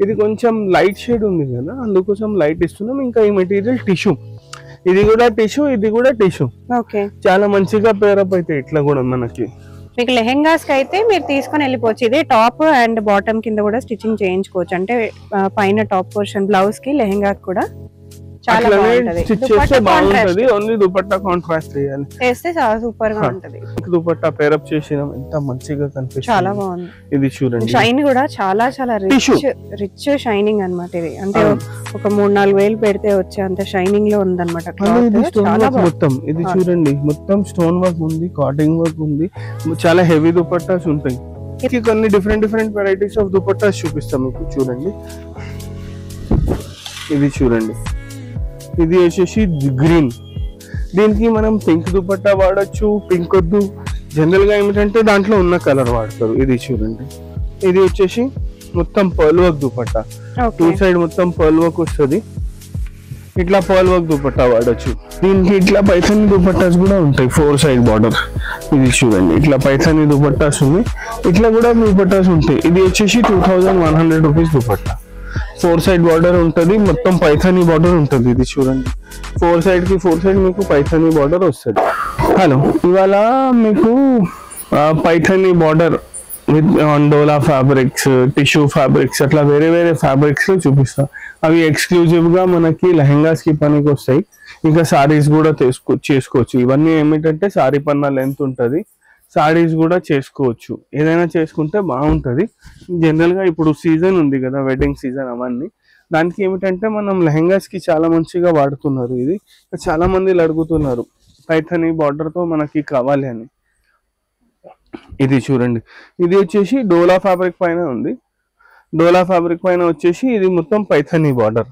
ఇది కొంచెం light shade ఉంది కదా, అందుకోసం లైట్ ఇస్తున్నాం. ఇంకా ఈ మెటీరియల్ టిష్యూ, ఇది కూడా టిష్యూ, ఇది కూడా టిష్యూ. ఓకే, చాలా మంచిగా పేరప్ అయితే ఇట్లా కూడా మనకి. మీకు లెహెంగాస్ కి అయితే మీరు తీసుకొని వెళ్ళిపోవచ్చు. ఇది టాప్ అండ్ బాటమ్ కింద కూడా స్టిచ్చింగ్ చేయించుకోవచ్చు. అంటే పైన టాప్ పోర్షన్ బ్లౌజ్ కి లెహెంగా కూడా చాలా బాగుంటది. స్టిచ్ చేస్తే బాగుంటది, ఓన్లీ దుపట్టా కాంట్రాస్ట్ చేయాలి, చేస్తే చాలా సూపర్ గా ఉంటది. దుపట్టా పేరప్ చేసినాం, ఎంత మంచిగా కనిపిస్తుంది, చాలా బాగుంది. ఇది చూడండి, షైన్ కూడా చాలా చాలా రిచ్ షైనింగ్ అన్నమాట. ఇది అంటే ఒక 3-4 వేలు పెడితే వచ్చే అంత షైనింగ్ లో ఉందన్నమాట. మొత్తం ఇది చూడండి, మొత్తం స్టోన్ వర్క్ ఉంది, కాటింగ్ వర్క్ ఉంది, చాలా హెవీ దుపట్టాస్ ఉంటాయి. కొన్ని డిఫరెంట్ వెరైటీస్ ఆఫ్ దుపట్టాస్ చూపిస్తాం మీకు. చూడండి, ఇది చూడండి, ఇది వచ్చేసి గ్రీన్, దీనికి మనం పింక్ దుపట్టా వాడచ్చు, పింక్ వద్దు, జనరల్ గా ఏమిటంటే దాంట్లో ఉన్న కలర్ వాడతారు. ఇది చూడండి, ఇది వచ్చేసి మొత్తం పర్ల్ వర్క్ దుపట్టా, 2 సైడ్ మొత్తం పర్ల్ వర్క్ వస్తుంది. ఇట్లా పర్ల్ వర్క్ దుపట్టా వాడచ్చు. దీనికి ఇట్లా పైథానీ దుపట్టాస్ కూడా ఉంటాయి, 4 సైడ్ బార్డర్. ఇది చూడండి, ఇట్లా పైథానీ దుపట్టాస్ ఉన్నాయి, ఇట్లా కూడా దుపట్టాస్ ఉంటాయి. ఇది వచ్చేసి 2100 రూపీస్ దుపట్టా, 4 సైడ్ బార్డర్ ఉంటుంది, మొత్తం పైథానీ బార్డర్ ఉంటుంది. ఇది చూడండి, 4 సైడ్ మీకు పైథానీ బార్డర్ వస్తుంది. హలో, ఇవాళ మీకు Paithani border with dola fabrics, tissue fabrics, అట్లా వేరే ఫ్యాబ్రిక్స్ లో చూపిస్తాం. అవి ఎక్స్క్లూజివ్ గా మనకి లెహెంగాస్ కి పనికి వస్తాయి. ఇంకా సారీస్ కూడా చేసుకోవచ్చు. ఇవన్నీ ఏమిటంటే సారీ పన్నా లెంత్ ఉంటుంది, సారీస్ కూడా చేసుకోవచ్చు. ఏదైనా చేసుకుంటే బాగుంటుంది. జనరల్ గా ఇప్పుడు సీజన్ ఉంది కదా, వెడ్డింగ్ సీజన్, అవన్నీ దానికి ఏమిటంటే మనం లెహెంగాస్ కి చాలా మంచిగా వాడుతున్నారు. ఇది చాలా మంది అడుగుతున్నారు పైథానీ బార్డర్ తో మనకి కావాలి అని. ఇది చూడండి, ఇది వచ్చేసి డోలా ఫ్యాబ్రిక్ పైన ఉంది. డోలా ఫ్యాబ్రిక్ పైన వచ్చేసి ఇది మొత్తం పైథానీ బార్డర్.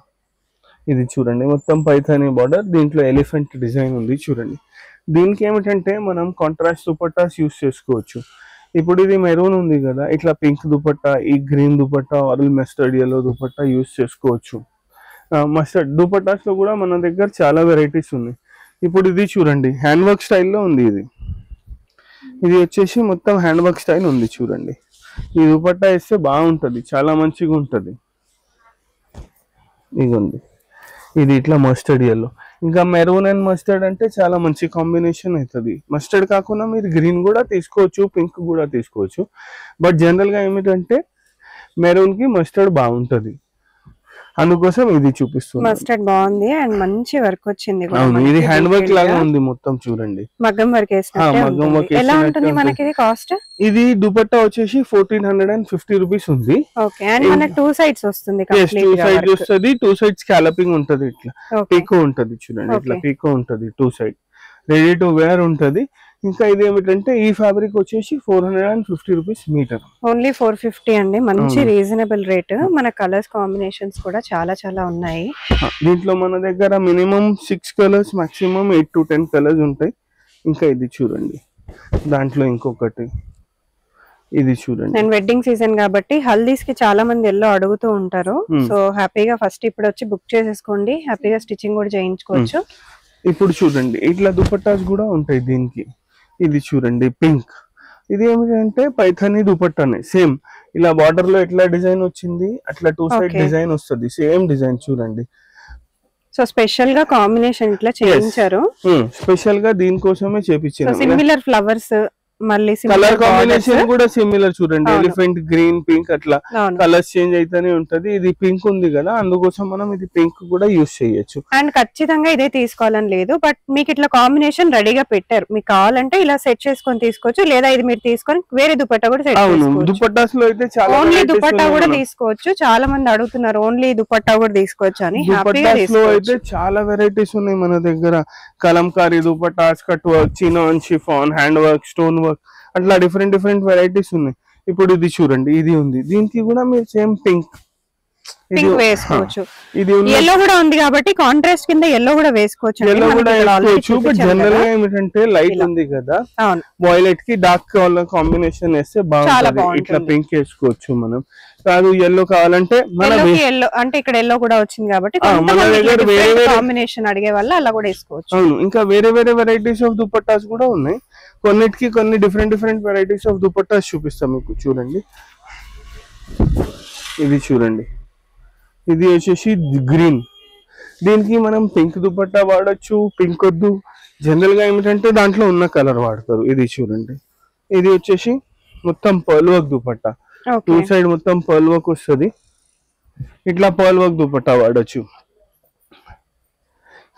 ఇది చూడండి, మొత్తం పైథానీ బార్డర్, దీంట్లో ఎలిఫెంట్ డిజైన్ ఉంది. చూడండి, దీనికి ఏమిటంటే మనం కాంట్రాస్ట్ దుపట్టాస్ యూస్ చేసుకోవచ్చు. ఇప్పుడు ఇది మెరూన్ ఉంది కదా, ఇట్లా పింక్ దుపట్టా, ఈ green dupatta, orange mustard yellow dupatta use చేసుకోవచ్చు. మస్టర్డ్ దుపట్టాస్ లో కూడా మన దగ్గర చాలా వెరైటీస్ ఉన్నాయి. ఇప్పుడు ఇది చూడండి, హ్యాండ్ వర్క్ స్టైల్లో ఉంది. ఇది వచ్చేసి మొత్తం హ్యాండ్ వర్క్ స్టైల్ ఉంది. చూడండి, ఈ దుపట్టా వేస్తే బాగుంటుంది, చాలా మంచిగా ఉంటుంది. ఇదిగోండి, ఇది ఇట్లా మస్టర్డ్ ఎల్లో, ఇంకా మెరూన్ అండ్ మస్టర్డ్ అంటే చాలా మంచి కాంబినేషన్ అవుతుంది. మస్టర్డ్ కాకుండా మీరు గ్రీన్ కూడా తీసుకోవచ్చు, పింక్ కూడా తీసుకోవచ్చు. బట్ జనరల్ గా ఏమిటంటే మెరూన్ కి మస్టర్డ్ బాగుంటుంది, అందుకోసం ఇది చూపిస్తుంది. మస్టర్డ్ బాగుంది అండ్ మంచి వర్క్ వచ్చింది. ఇది హ్యాండ్ వర్క్ లాగా ఉంది మొత్తం. చూడండి, మగ్గం వర్క్ ఎలా ఉంటుంది మనకి. ఇది కాస్ట్, ఇది దుపట్టా వచ్చేసి 1450 రూపీస్ ఉంది. ఓకే, అండ్ మనకి 2 సైడ్స్ వస్తుంది. 2 సైడ్స్ వస్తుంది, 2 సైడ్స్ స్కాలపింగ్ ఉంటది, ఇట్లా పీకో ఉంటది. చూడండి, ఇట్లా పీకో ఉంటది, 2 సైడ్ రెడీ టు వేర్ ఉంటది. ఇంకా ఇది ఏమిటంటే ఈ ఫ్యాబ్రిక్ వచ్చేసి 450 రూపీస్ మీటర్, ఓన్లీ 450 అండి. మంచి రీజనబుల్ రేట్. మన కలర్స్ కాంబినేషన్స్ కూడా చాలా ఉన్నాయి. దీంట్లో మన దగ్గర minimum 6 colours, maximum 8 to 10 colours ఉంటాయి. ఇంకా ఇది చూడండి, దాంట్లో ఇంకొకటి, ఇది చూడండి. అండ్ వెడ్డింగ్ సీజన్ కాబట్టి హల్దీస్ కి చాలా మంది ఎల్లో అడుగుతూ ఉంటారు. సో హ్యాపీగా ఫస్ట్ ఇప్పుడు వచ్చి బుక్ చేసేసుకోండి, హ్యాపీగా స్టిచ్చింగ్ కూడా చేయించుకోవచ్చు. ఇప్పుడు చూడండి, ఇట్లా దుపట్టాస్ కూడా ఉంటాయి దీనికి. ఇది చూడండి, పింక్, ఇది ఏమిటంటే పైథానీ దుపట్టానే, సేమ్ ఇలా బార్డర్ లో ఎట్లా డిజైన్ వచ్చింది అట్లా 2 సైడ్ డిజైన్ వస్తుంది, సేమ్ డిజైన్. చూడండి, సో స్పెషల్ గా కాంబినేషన్ ఇట్లా చేయించారు, స్పెషల్ గా దీనికోసమే చేపించారు. సిమిలర్ ఫ్లవర్స్, మళ్ళీ కలర్ కాంబినేషన్ కూడా సిమిలర్. చూడండి, ఎలిఫెంట్ గ్రీన్, పింక్, అట్లా కలర్స్ చేంజ్ అయితేనే ఉంటది. ఇది పింక్ ఉంది కదా, అందుకోసం మనం ఇది పింక్ కూడా యూస్ చేయొచ్చు. అండ్ ఖచ్చితంగా ఇదే తీసుకోవాలని లేదు, బట్ మీకు ఇట్లా కాంబినేషన్ రెడీగా పెట్టారు. మీకు కావాలంటే ఇలా సెట్ చేసుకొని తీసుకోవచ్చు, లేదా ఇది మీరు తీసుకొని వేరే దుపట్టా కూడా సెట్ చేసుకోవచ్చు. దుపట్టాస్ లో అయితే చాలా ఓన్లీ దుపట్టా కూడా తీసుకోవచ్చు. చాలా మంది అడుగుతున్నారు ఓన్లీ దుపట్టా కూడా తీసుకోవచ్చు అని. దుపట్టాస్ లో అయితే చాలా వెరైటీస్ ఉన్నాయి మన దగ్గర. Kalamkari dupattas, cut work, chinon, chiffon, hand work, stone work, అట్లా డిఫరెంట్ వెరైటీస్ ఉన్నాయి. ఇప్పుడు ఇది చూడండి, ఇది ఉంది, దీనికి కూడా మీరు సేమ్ పింక్ వేసుకోవచ్చు. ఎల్లో కూడా ఉంది కాబట్టి కాంట్రాస్ట్ కింద ఎల్లో కూడా వేసుకోవచ్చు. జనరల్ గా ఏమిటంటే లైట్ ఉంది కదా, వైలెట్ కి డార్క్ కలర్ కాంబినేషన్ వేస్తే బాగుంటుంది. ఇట్లా పింక్ వేసుకోవచ్చు మనం. కాదు ఎల్లో కావాలంటే ఎల్లో అంటే ఇక్కడ ఎల్లో కూడా వచ్చింది కాబట్టి కాంబినేషన్ అడిగే వల్ల అలా కూడా వేసుకోవచ్చు. అవును, ఇంకా వేరే వెరైటీస్ ఆఫ్ దుపట్టాస్ కూడా ఉన్నాయి. కొన్నిటికి కొన్ని డిఫరెంట్ వెరైటీస్ ఆఫ్ దుపట్టాస్ చూపిస్తాం మీకు. చూడండి, ఇది చూడండి, ఇది వచ్చేసి గ్రీన్. దీనికి మనం పింక్ దుపట్టా వాడచ్చు, పింక్ వద్దు. జనరల్ గా ఏమిటంటే దాంట్లో ఉన్న కలర్ వాడతారు. ఇది చూడండి, ఇది వచ్చేసి మొత్తం pearl work dupatta. Two side మొత్తం పర్ల్ వర్క్ వస్తుంది. ఇట్లా పర్ల్ వర్క్ దుపట్టా వాడచ్చు.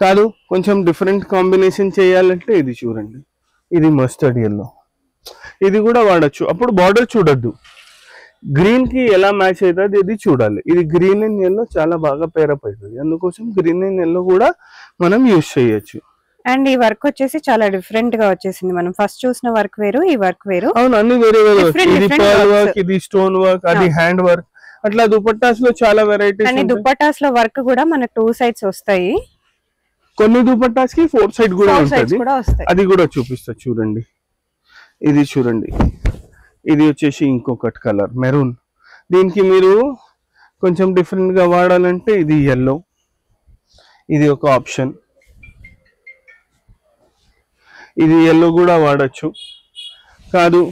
కాదు కొంచెం డిఫరెంట్ కాంబినేషన్ చేయాలంటే ఇది చూడండి, ఇది మస్టర్డ్ ఎల్లో. ఇది కూడా వాడచ్చు. అప్పుడు బార్డర్ చూడొద్దు, గ్రీన్ కి ఎలా మ్యాచ్ అవుతుంది ఇది చూడాలి. ఇది గ్రీన్ అండ్ ఎల్లో చాలా బాగా పేరప్ అవుతుంది, అందుకోసం గ్రీన్ అండ్ ఎల్లో కూడా మనం యూజ్ చేయొచ్చు. అండ్ ఈ వర్క్ వచ్చేసి చాలా డిఫరెంట్ గా వచ్చేసింది. మనం ఫస్ట్ చూసిన వర్క్ వేరు, ఈ వర్క్ వేరు. అవును, అన్ని వేరే వేరే. ఇది పర్ల్ వర్క్, ఇది స్టోన్ వర్క్, అది హ్యాండ్ వర్క్. అట్లా దుపట్టాస్ లో చాలా వెరైటీస్. అండ్ దుపట్టాస్ లో వర్క్ కూడా మనకు 2 సైడ్స్ వస్తాయి. కొన్ని దుపట్టాస్ కి 4 సైడ్ కూడా ఉంటుంది, అది కూడా చూపిస్తా చూడండి. ఇది చూడండి, ఇది వచ్చేసి ఇంకొకటి కలర్ మెరూన్. దీనికి మీరు కొంచెం డిఫరెంట్ గా వాడాలంటే ఇది ఎల్లో, ఇది ఒక ఆప్షన్. ఇది ఎల్లో కూడా వాడచ్చు. కాదు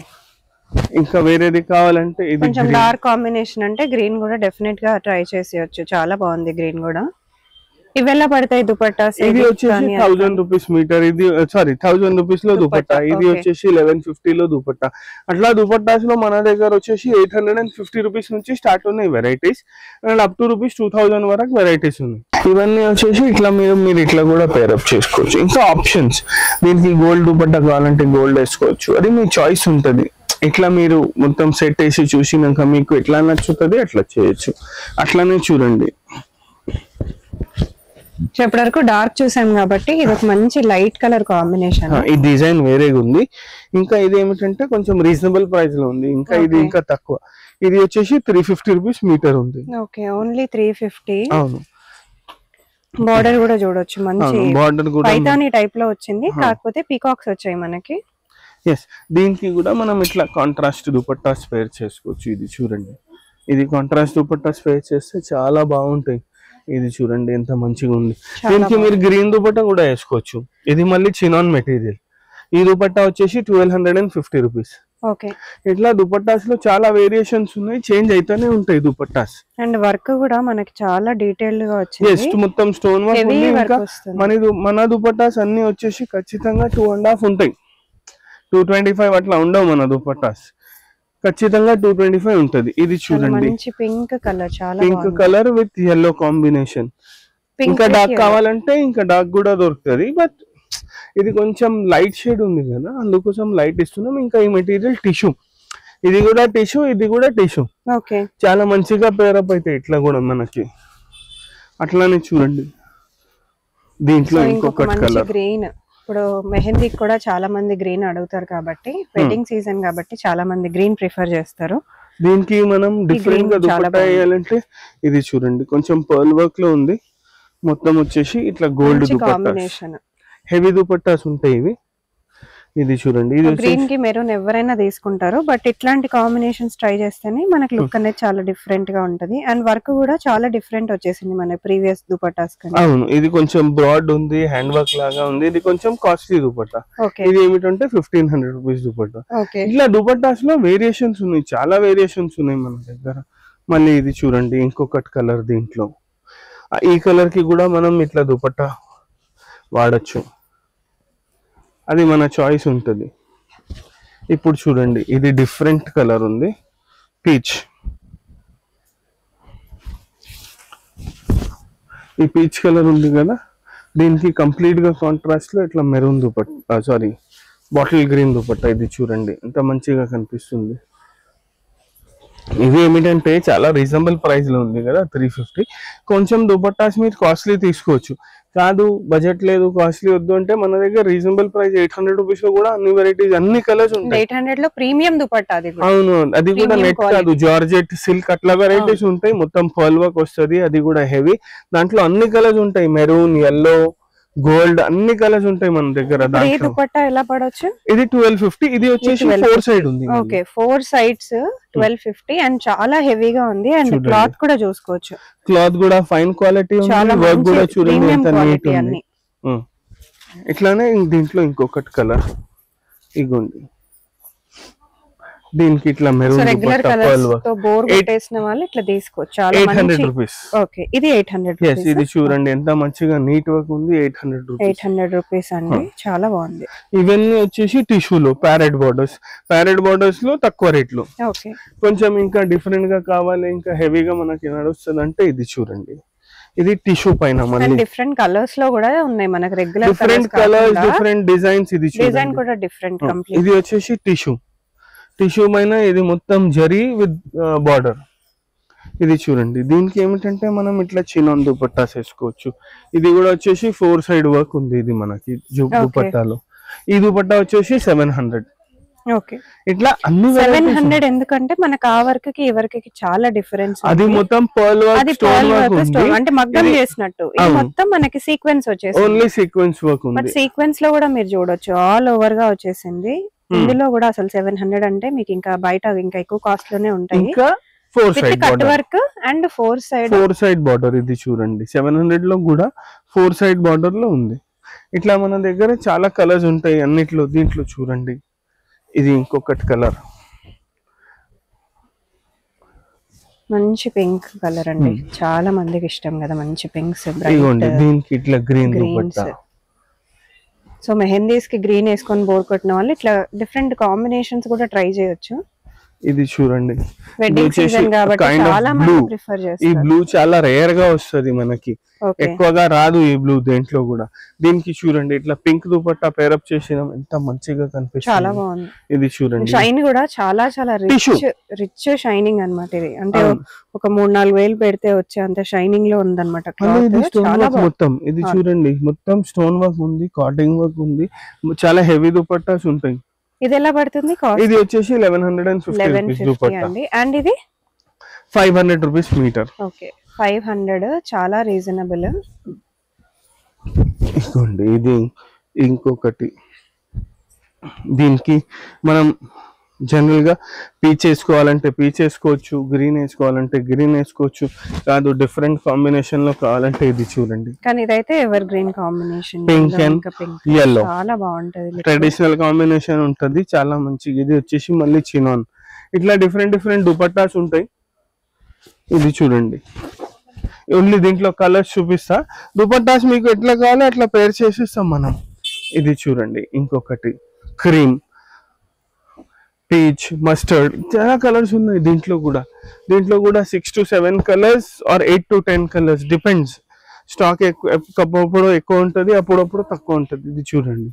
ఇంకా వేరేది కావాలంటే ఇది కొంచెం డార్క్ కాంబినేషన్ అంటే గ్రీన్ కూడా డెఫినెట్ గా ట్రై చేసేయచ్చు. చాలా బాగుంది గ్రీన్ కూడా. ఇవి ఎలా పడతాయి దుపట్టాస్? ఇది వచ్చేసి 1000 రూపీస్ మీటర్. ఇది 1000 రూపీస్ లో దుపట్టా. ఇది వచ్చేసి 1150 లో దుపట్టా. అట్లా దుపట్టాస్ లో మన దగ్గర వచ్చేసి 850 రూపీస్ నుంచి స్టార్ట్ ఉన్నాయి varieties, and up to rupees 2000 వరకు వెరైటీస్ ఉన్నాయి. ఇవన్నీ వచ్చేసి ఇట్లా మీరు ఇట్లా కూడా పేరప్ చేసుకోవచ్చు. ఇంకా ఆప్షన్స్, దీనికి గోల్డ్ దుపట్టా కావాలంటే గోల్డ్ వేసుకోవచ్చు, అది మీ చాయిస్ ఉంటుంది. ఇట్లా మీరు మొత్తం సెట్ వేసి చూసినాక మీకు ఎట్లా నచ్చుతుంది అట్లా చేయొచ్చు. అట్లానే చూడండి, ఇప్పటి వరకు డార్క్ చూసాం కాబట్టి ఇది ఒక మంచి లైట్ కలర్ కాంబినేషన్. ఈ డిజైన్ వేరేగా ఉంది. ఇంకా ఇది ఏమిటంటే కొంచెం రీజనబుల్ ప్రైస్ లో ఉంది. ఇంకా ఇది ఇంకా తక్కువ. ఇది వచ్చేసి 350 రూపీస్ మీటర్ ఉంది. Okay, only 350. అవును, బార్డర్ కూడా చూడొచ్చు, మంచి బార్డర్ కూడా పైతాని టైప్ లో వచ్చింది, కాకపోతే పీకాక్స్ వచ్చాయి మనకి. ఎస్, దీనికి కూడా మనం ఇట్లా కాంట్రాస్ట్ దుపట్టా స్పేర్ చేసుకోవచ్చు. ఇది చూడండి, ఇది కాంట్రాస్ట్ దుపట్టా స్పేర్ చేస్తే చాలా బాగుంటాయి. ఇది చూడండి ఎంత మంచిగా ఉంది. దీనికి మీరు గ్రీన్ దుపట్టా కూడా వేసుకోవచ్చు. ఇది మళ్ళీ చినాన్ మెటీరియల్. ఈ దుపట్టా వచ్చేసి 1250 రూపీస్. ఓకే, ఇట్లా దుపట్టాస్ లో చాలా వేరియేషన్స్ ఉన్నాయి, చేంజ్ అయితేనే ఉంటాయి దుపట్టాస్. అండ్ వర్క్ కూడా మనకి చాలా డీటెయిల్డ్ గా వచ్చింది. మొత్తం స్టోన్ వర్క్ ఉంది. ఇంకా మన దుపట్టాస్ అన్ని వచ్చేసి ఖచ్చితంగా 2.5 ఉంటాయి, 225 అట్లా ఉండవు మన దుపట్టాస్. ఖచ్చితంగా 225 ఉంటది. ఇది చూడండి, పింక్ కలర్, చాలా pink colour with yellow combination. ఇంకా డార్క్ కావాలంటే ఇంకా డార్క్ కూడా దొరుకుతుంది, బట్ ఇది కొంచెం లైట్ షేడ్ ఉంది కదా, అందుకోసం లైట్ ఇస్తున్నాం. ఇంకా ఈ మెటీరియల్ టిష్యూ, ఇది కూడా టిష్యూ, ఇది కూడా టిష్యూ. ఓకే, చాలా మంచిగా పేరప్ అయితే ఇట్లా కూడా మనకి. అట్లానే చూడండి, దీంట్లో ఇంకొకటి కలర్ గ్రీన్. ఇప్పుడు మెహందీకి కూడా చాలా మంది గ్రీన్ అడుగుతారు కాబట్టి, వెడ్డింగ్ సీజన్ కాబట్టి చాలా మంది గ్రీన్ ప్రిఫర్ చేస్తారు. దీనికి మనం డిఫరెంట్ గా దుపట్టా వేయాలంటే ఇది చూడండి, కొంచెం పర్ల్ వర్క్ లో ఉంది. మొత్తం వచ్చేసి ఇట్లా గోల్డ్ దుపట్టా, హెవీ దుపట్టాస్ ఉంటాయి ఇవి. ఇది చూడండి, ఇది గ్రీన్ కి మెరూన్ ఎవరైనా తీసుకుంటారు, బట్ ఇట్లాంటి కాంబినేషన్స్ ట్రై చేస్తేనే మనకి లుక్ అనేది చాలా డిఫరెంట్ గా ఉంటది. అండ్ వర్క్ కూడా చాలా డిఫరెంట్ వచ్చేసింది మన ప్రీవియస్ దుపట్టాస్ కన్నా. అవును, ఇది కొంచెం బ్రాడ్ ఉంది, హ్యాండ్ వర్క్ లాగా ఉంది. ఇది కొంచెం కాస్ట్లీ దుపట్టా. ఇది ఏమిటంటే 1500 రూపీస్ దుపట్టా. ఇట్లా దుపట్టాస్ లో వేరియేషన్స్ ఉన్నాయి, చాలా వేరియేషన్స్ ఉన్నాయి మన దగ్గర. మళ్ళీ ఇది చూడండి, ఇంకొకటి కలర్. దీంట్లో ఈ కలర్ కి కూడా మనం ఇట్లా దుపట్టా వాడచ్చు, అది మన చాయిస్ ఉంటుంది. ఇప్పుడు చూడండి, ఇది డిఫరెంట్ కలర్ ఉంది, పీచ్. ఈ పీచ్ కలర్ ఉంది కదా, దీనికి కంప్లీట్ గా కాంట్రాస్ట్ లో ఇట్లా maroon dupatta, bottle green dupatta. ఇది చూడండి ఎంత మంచిగా కనిపిస్తుంది. ఇది ఏమిటంటే చాలా రీజనబుల్ ప్రైస్ లో ఉంది కదా, 350. కొంచెం దుపట్టాస్ మీరు కాస్ట్లీ తీసుకోవచ్చు. కాదు బడ్జెట్ లేదు, కాస్ట్లీ వద్దు అంటే మన దగ్గర రీజనబుల్ ప్రైస్ 800 రూపీస్ లో కూడా అన్ని వెరైటీస్, అన్ని కలర్స్ ఉంటాయి. 800 లో ప్రీమియం దుపట్టా. అవును, అది కూడా నెట్ కాదు, జార్జెట్, సిల్క్ అట్లా వెరైటీస్ ఉంటాయి. మొత్తం పర్ల్ వర్క్ వస్తుంది, అది కూడా హెవీ. దాంట్లో అన్ని కలర్స్ ఉంటాయి, మెరూన్, ఎల్లో, గోల్డ్, అన్ని కలర్స్ ఉంటాయి మన దగ్గర. దుపట్టా ఎలా పడవచ్చు? ఇది 1250. ఇది వచ్చేసి 4 సైడ్ ఉంది. Okay, 4 sides 1250. అండ్ చాలా హెవీగా ఉంది. అండ్ క్లాత్ కూడా చూసుకోవచ్చు, క్లాత్ కూడా ఫైన్ క్వాలిటీ ఉంది. వర్క్ కూడా చూడండి ఎంత నీట్ ఉంది. ఇట్లానే దీంట్లో ఇంకొకటి కలర్, ఇగోండి దీనికి ఇట్లా so maroon regular dupatta colours pearl work తో బోర్ కొట్టేసిన వాళ్ళు ఇట్లా తీసుకోవచ్చు. చాలా 800 మంచి. రూపీస్. ఓకే, ఇది 800 yes రూపీస్. ఇది చూడండి ఎంత మంచిగా నీట్ వర్క్ ఉంది. 800 రూపీస్. 800 రూపీస్ అండి, చాలా బాగుంది. ఇవన్నీ వచ్చేసి టిష్యూలో ప్యారెట్ బోర్డర్స్ లో తక్కువ రేట్ లో. ఓకే, కొంచెం ఇంకా డిఫరెంట్ గా కావాలి, ఇంకా హెవీగా మనకి నడుస్తుంది అంటే ఇది చూడండి. ఇది టిష్యూ పైన మళ్ళీ డిఫరెంట్ కలర్స్ లో కూడా ఉన్నాయి మనకి. Regular different colours different designs. ఇది డిజైన్ కూడా డిఫరెంట్ కంప్లీట్. ఇది వచ్చేసి టిష్యూ పైన ఇది మొత్తం జరీ విత్ బార్డర్. ఇది చూడండి. దీనికి ఏమిటంటే మనం ఇట్లా చినాన్ దుపట్టాస్ వేసుకోవచ్చు. ఇది కూడా వచ్చేసి 4 సైడ్ వర్క్ ఉంది. ఇది మనకి దుపట్టాలో. ఈ దుపట్టా వచ్చేసి 700. ఓకే, ఇట్లా అన్ని 700 ఎందుకంటే మనకు ఆ వర్క్ కి ఈ వర్క్ కి చాలా డిఫరెన్స్. అది మొత్తం పర్ల్ వర్క్, స్టోన్ వర్క్ ఉంది. అంటే మగ్గం చేసినట్టు. ఇది మొత్తం మనకి సీక్వెన్స్ వచ్చేసి ఓన్లీ సీక్వెన్స్ వర్క్ ఉంది. బట్ సీక్వెన్స్ లో కూడా మీరు చూడొచ్చు ఆల్ ఓవర్ గా వచ్చేసింది. ఇందులో కూడా అసలు 700 అంటే మీకు ఇంకా బయట ఇంకా ఎక్కువ కాస్ట్ లోనే ఉంటాయి. ఇంకా 4 side cut work and 4 side border. ఇది చూడండి 700 లో కూడా 4 సైడ్ బార్డర్ లో ఉంది. ఇట్లా మన దగ్గర చాలా కలర్స్ ఉంటాయి అన్నిట్లో. దీంట్లో చూడండి ఇది ఇంకొకటి కలర్, మంచి పింక్ కలర్ అండి. చాలా మందికి ఇష్టం కదా మంచి పింక్స్. దీనికి ఇట్లా గ్రీన్ దుపట్టా. సో మెహందీస్ కి గ్రీన్ వేసుకొని బోర్ కొట్టిన వాళ్ళు ఇట్లా డిఫరెంట్ కాంబినేషన్స్ కూడా ట్రై చేయొచ్చు. ఇది చూడండి వెడ్డింగ్ సీజన్ కాబట్టి చాలా మంది ప్రిఫర్ చేస్తారు. ఈ బ్లూ చాలా రేర్ గా వస్తది మనకి, ఎక్కువగా రాదు ఈ బ్లూ దేంట్లో కూడా. దీనికి చూడండి ఇట్లా పింక్ దుపట్టా పేరప్ చేసినాం, ఎంత మంచిగా కనిపిస్తుంది. చాలా బాగుంది. ఇది చూడండి షైన్ కూడా చాలా చాలా రిచ్ షైనింగ్ అన్నమాట. ఇది అంటే ఒక 3-4 వేలు పెడితే వచ్చే అంత షైనింగ్ లో ఉందన్నమాట క్లాత్ మొత్తం. ఇది చూడండి మొత్తం స్టోన్ వర్క్ ఉంది, కాటింగ్ వర్క్ ఉంది, చాలా హెవీ దుపట్టాస్ ఉంటాయి. ఇది ఎలా పడుతుంది? ఇది వచ్చేసి 1150 రూపీస్ దుపట్టా అండి. అండ్ ఇది 500 రూపీస్ మీటర్. ఓకే, 500 చాలా రీజనబుల్. ఇదిగోండి ఇది ఇంకొకటి. దీనికి మనం జనరల్ గా పీచ్ వేసుకోవాలంటే పీచ్ వేసుకోవచ్చు, గ్రీన్ వేసుకోవాలంటే గ్రీన్ వేసుకోవచ్చు, కాదు డిఫరెంట్ కాంబినేషన్ లో కావాలంటే ఇది చూడండి. కానీ ఇదైతే ever green combination, pink and yellow చాలా బాగుంటది. ట్రెడిషనల్ కాంబినేషన్ ఉంటది, చాలా మంచిగా. ఇది వచ్చేసి మళ్ళీ చినాన్. ఇట్లా డిఫరెంట్ దుపట్టాస్ ఉంటాయి. ఇది చూడండి ఓన్లీ దీంట్లో కలర్స్ చూపిస్తా. దుపట్టాస్ మీకు ఎట్లా కావాలో అట్లా పేర్ చేసేస్తాం మనం. ఇది చూడండి ఇంకొకటి క్రీమ్, పీచ్, మస్టర్డ్, చాలా కలర్స్ ఉన్నాయి దీంట్లో కూడా. 6 to 7 colours or 8 to 10 colours, depends. Stock అప్పుడప్పుడు ఎక్కువ ఉంటది, అప్పుడప్పుడు తక్కువ ఉంటది. ఇది చూడండి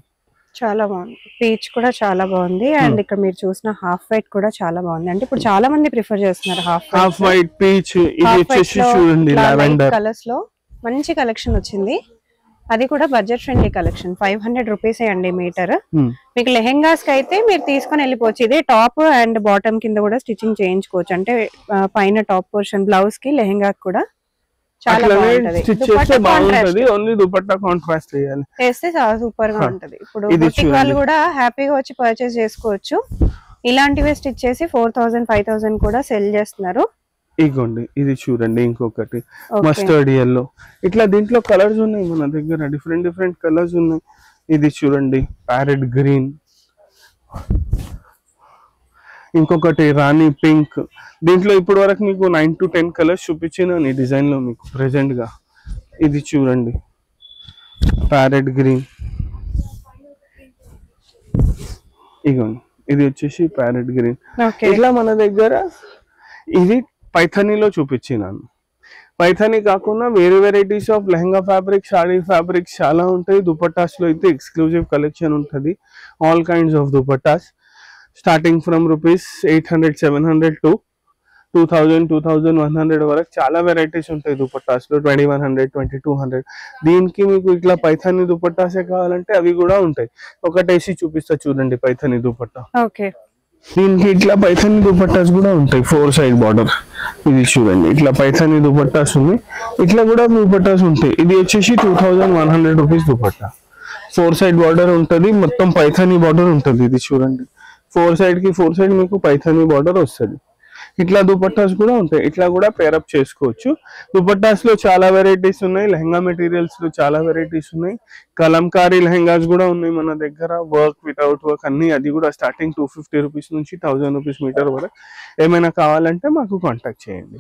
చాలా బాగుంది. పీచ్ కూడా చాలా బాగుంది. అండ్ ఇక్కడ మీరు చూసిన హాఫ్ వైట్ కూడా చాలా బాగుంది. అంటే ఇప్పుడు చాలా మంది ప్రిఫర్ చేస్తున్నారు హాఫ్ వైట్, పీచ్. ఇది వచ్చేసి చూడండి లావెండర్ కలర్స్ లో మంచి కలెక్షన్ వచ్చింది. అది కూడా బడ్జెట్ ఫ్రెండ్లీ కలెక్షన్. 500 రూపీసే అండి మీటర్. మీకు లెహెంగాస్ కి అయితే మీరు తీసుకొని వెళ్ళిపోవచ్చు. ఇదే టాప్ అండ్ బాటమ్ కింద కూడా స్టిచ్చింగ్ చేయించుకోవచ్చు. అంటే పైన టాప్ పోర్షన్ బ్లౌజ్ కి లెహెంగా కూడా చాలా బాగుంటది. ఓన్లీ దుపట్టా కాంట్రాస్ట్ చేస్తే చాలా సూపర్ గా ఉంటది. ఇప్పుడు బుటిక్ వాళ్ళు కూడా హ్యాపీగా వచ్చి పర్చేస్ చేసుకోవచ్చు. ఇలాంటివి స్టిచ్ చేసి 4000 5000 కూడా సెల్ చేస్తున్నారు. ఇగోండి ఇది చూడండి ఇంకొకటి మస్టర్డ్ yellow. ఇట్లా దీంట్లో కలర్స్ ఉన్నాయి మన దగ్గర, డిఫరెంట్ కలర్స్ ఉన్నాయి. ఇది చూడండి ప్యారెట్ గ్రీన్, ఇంకొకటి రాణి పింక్. దీంట్లో ఇప్పటి వరకు మీకు 9 to 10 కలర్స్ చూపించిన ఈ డిజైన్ లో మీకు ప్రెసెంట్ గా. ఇది చూడండి ప్యారెట్ గ్రీన్. ఇగోండి ఇది వచ్చేసి ప్యారెట్ గ్రీన్. ఇట్లా మన దగ్గర ఇది పైథానీలో చూపించినాను. పైథానీ కాకుండా వేరే varieties of lehenga fabric, saree fabrics చాలా ఉంటాయి. దుపట్టాస్ లో అయితే ఎక్స్క్లూజివ్ కలెక్షన్ ఉంటుంది. All kinds of dupattas starting from rupees 800 700 to 2000 2100 వరకు చాలా వెరైటీస్ ఉంటాయి దుపట్టాస్ లో. 2100 2200. దీనికి మీకు ఇట్లా పైథానీ దుపట్టాసే కావాలంటే అవి కూడా ఉంటాయి. ఒకటేసి చూపిస్తా చూడండి పైథానీ దుపట్టా. ఓకే, దీనికి ఇట్లా పైథానీ దుపట్టాస్ కూడా ఉంటాయి 4 సైడ్ బార్డర్. ఇది చూడండి ఇట్లా పైథానీ దుపట్టాస్ ఉంది. ఇట్లా కూడా దుపట్టాస్ ఉంటాయి. ఇది వచ్చేసి 2100 రూపీస్ దుపట్టా. 4 సైడ్ బార్డర్ ఉంటుంది, మొత్తం పైథానీ బార్డర్ ఉంటుంది. ఇది చూడండి 4 సైడ్ మీకు పైథానీ బార్డర్ వస్తుంది. ఇట్లా దుపట్టాస్ కూడా ఉంటాయి, ఇట్లా కూడా పేరప్ చేసుకోవచ్చు. దుపట్టాస్ లో చాలా వెరైటీస్ ఉన్నాయి, లెహంగా మెటీరియల్స్ లో చాలా వెరైటీస్ ఉన్నాయి, కలంకారీ లెహంగాస్ కూడా ఉన్నాయి మన దగ్గర, వర్క్ వితౌట్ వర్క్ అన్ని. అది కూడా స్టార్టింగ్ 250 రూపీస్ నుంచి 1000 రూపీస్ మీటర్ వరకు. ఏమైనా కావాలంటే మాకు కాంటాక్ట్ చేయండి.